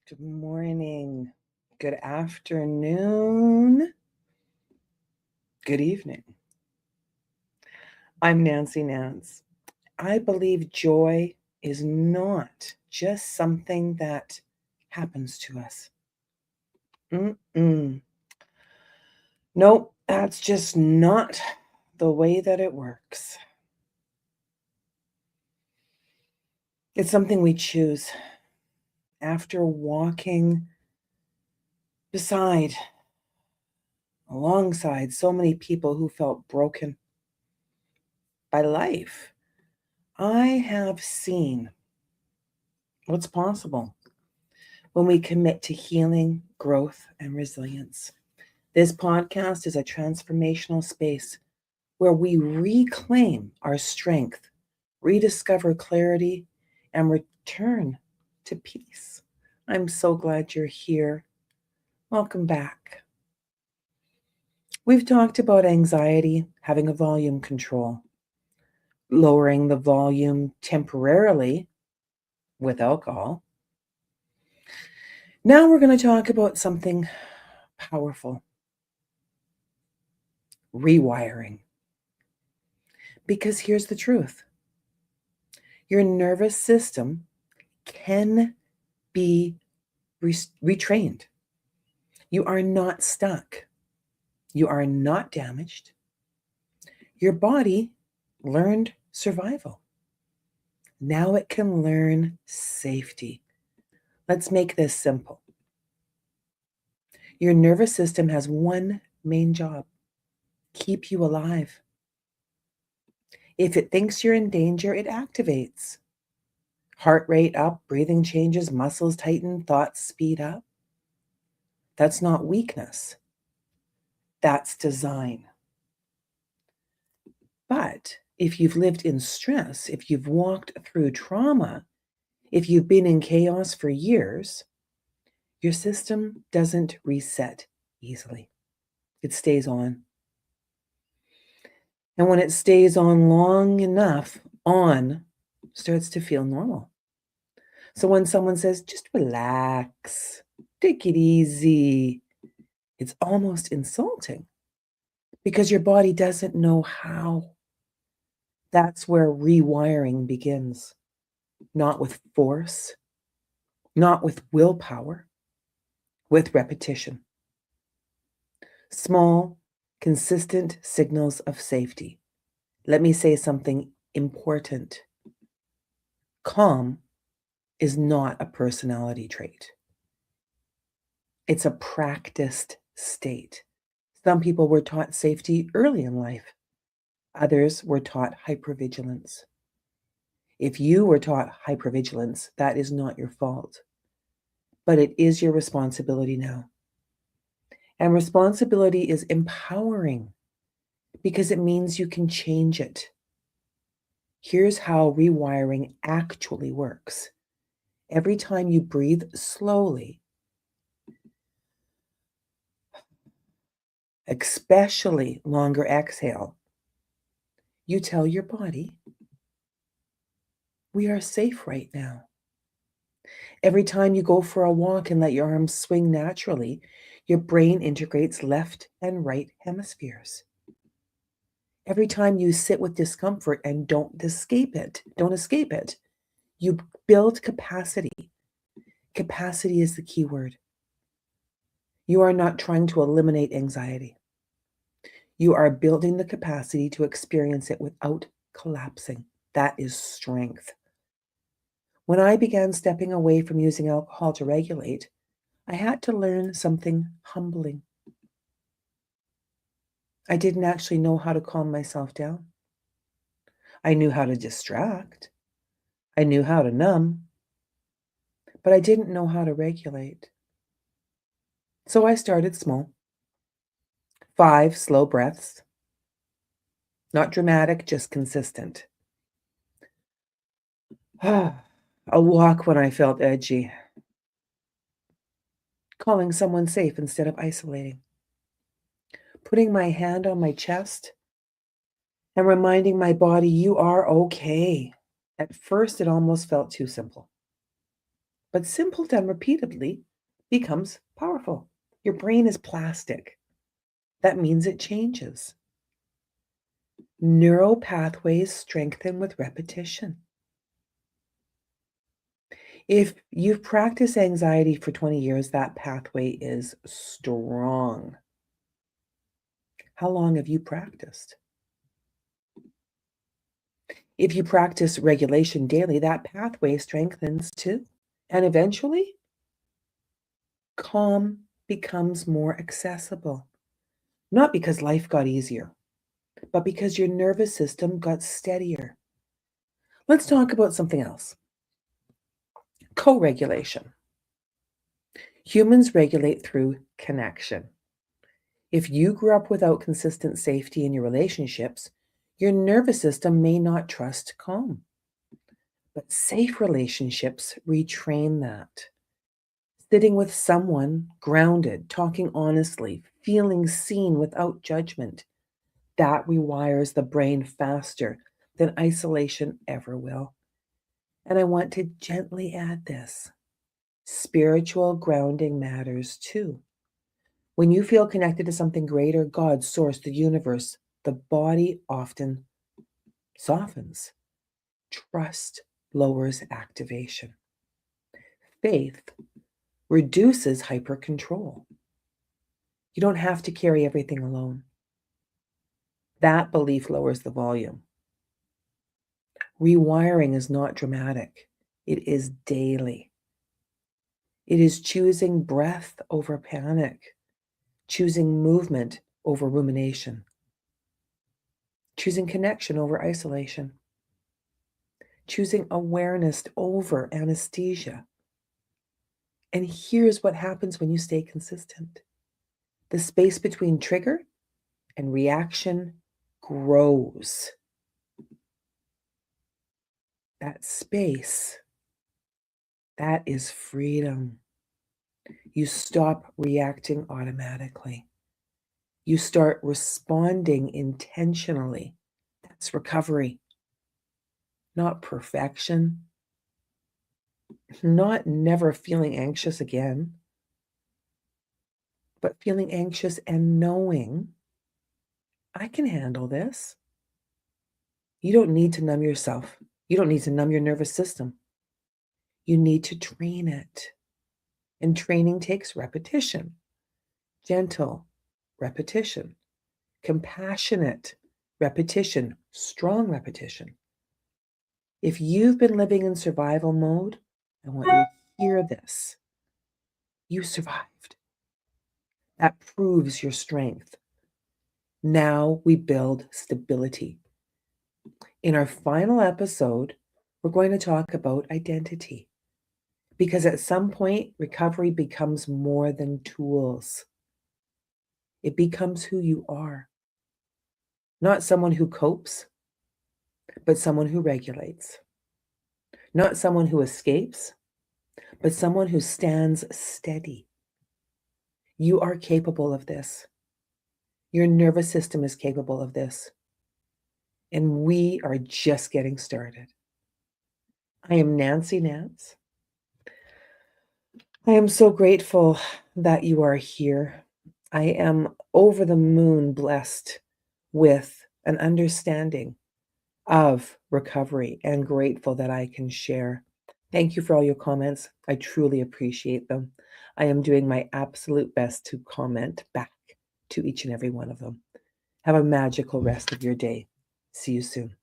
Good morning, good afternoon, good evening. I'm NancyNance. I believe joy is not just something that happens to us. Nope, that's just not the way that it works. It's something we choose after walking alongside so many people who felt broken by life. I have seen what's possible when we commit to healing, growth, and resilience. This podcast is a transformational space where we reclaim our strength, rediscover clarity, and return to peace. I'm so glad you're here. Welcome back. We've talked about anxiety having a volume control, lowering the volume temporarily with alcohol. Now we're going to talk about something powerful: rewiring. Because here's the truth: your nervous system can be retrained. You are not stuck. You are not damaged. Your body learned survival. Now it can learn safety. Let's make this simple. Your nervous system has one main job: keep you alive. If it thinks you're in danger, it activates. Heart rate up, breathing changes, muscles tighten, thoughts speed up. That's not weakness. That's design. But if you've lived in stress, if you've walked through trauma, if you've been in chaos for years, your system doesn't reset easily. It stays on. And when it stays on long enough, starts to feel normal. So when someone says, just relax, take it easy, it's almost insulting because your body doesn't know how. That's where rewiring begins. Not with force, not with willpower, with repetition. Small, consistent signals of safety. Let me say something important. Calm is not a personality trait. It's a practiced state. Some people were taught safety early in life. Others were taught hypervigilance. If you were taught hypervigilance, that is not your fault. But it is your responsibility now. And responsibility is empowering because it means you can change it. Here's how rewiring actually works. Every time you breathe slowly, especially longer exhale, you tell your body, we are safe right now. Every time you go for a walk and let your arms swing naturally, your brain integrates left and right hemispheres. Every time you sit with discomfort and don't escape it, you build capacity. Capacity is the key word. You are not trying to eliminate anxiety. You are building the capacity to experience it without collapsing. That is strength. When I began stepping away from using alcohol to regulate, I had to learn something humbling. I didn't actually know how to calm myself down. I knew how to distract. I knew how to numb. But I didn't know how to regulate. So I started small. 5 slow breaths. Not dramatic, just consistent. A walk when I felt edgy. Calling someone safe instead of isolating. Putting my hand on my chest and reminding my body, you are okay. At first, it almost felt too simple. But simple done repeatedly becomes powerful. Your brain is plastic. That means it changes. Neural pathways strengthen with repetition. If you've practiced anxiety for 20 years, that pathway is strong. How long have you practiced? If you practice regulation daily, that pathway strengthens too. And eventually, calm becomes more accessible. Not because life got easier, but because your nervous system got steadier. Let's talk about something else. Co-regulation. Humans regulate through connection. If you grew up without consistent safety in your relationships, your nervous system may not trust calm. But safe relationships retrain that. Sitting with someone grounded, talking honestly, feeling seen without judgment, that rewires the brain faster than isolation ever will. And I want to gently add this. Spiritual grounding matters too. When you feel connected to something greater, God, source, the universe, the body often softens. Trust lowers activation. Faith reduces hyper-control. You don't have to carry everything alone. That belief lowers the volume. Rewiring is not dramatic. It is daily. It is choosing breath over panic, choosing movement over rumination, choosing connection over isolation, choosing awareness over anesthesia. And here's what happens when you stay consistent. The space between trigger and reaction grows. That space, that is freedom. You stop reacting automatically. You start responding intentionally. That's recovery, not perfection, not never feeling anxious again, but feeling anxious and knowing I can handle this. You don't need to numb yourself. You don't need to numb your nervous system. You need to train it. And training takes repetition, gentle repetition, compassionate repetition, strong repetition. If you've been living in survival mode, I want you to hear this. You survived. That proves your strength. Now we build stability. In our final episode, we're going to talk about identity. Because at some point, recovery becomes more than tools. It becomes who you are. Not someone who copes, but someone who regulates. Not someone who escapes, but someone who stands steady. You are capable of this. Your nervous system is capable of this. And we are just getting started. I am NancyNance. I am so grateful that you are here. I am over the moon blessed with an understanding of recovery and grateful that I can share. Thank you for all your comments. I truly appreciate them. I am doing my absolute best to comment back to each and every one of them. Have a magical rest of your day. See you soon.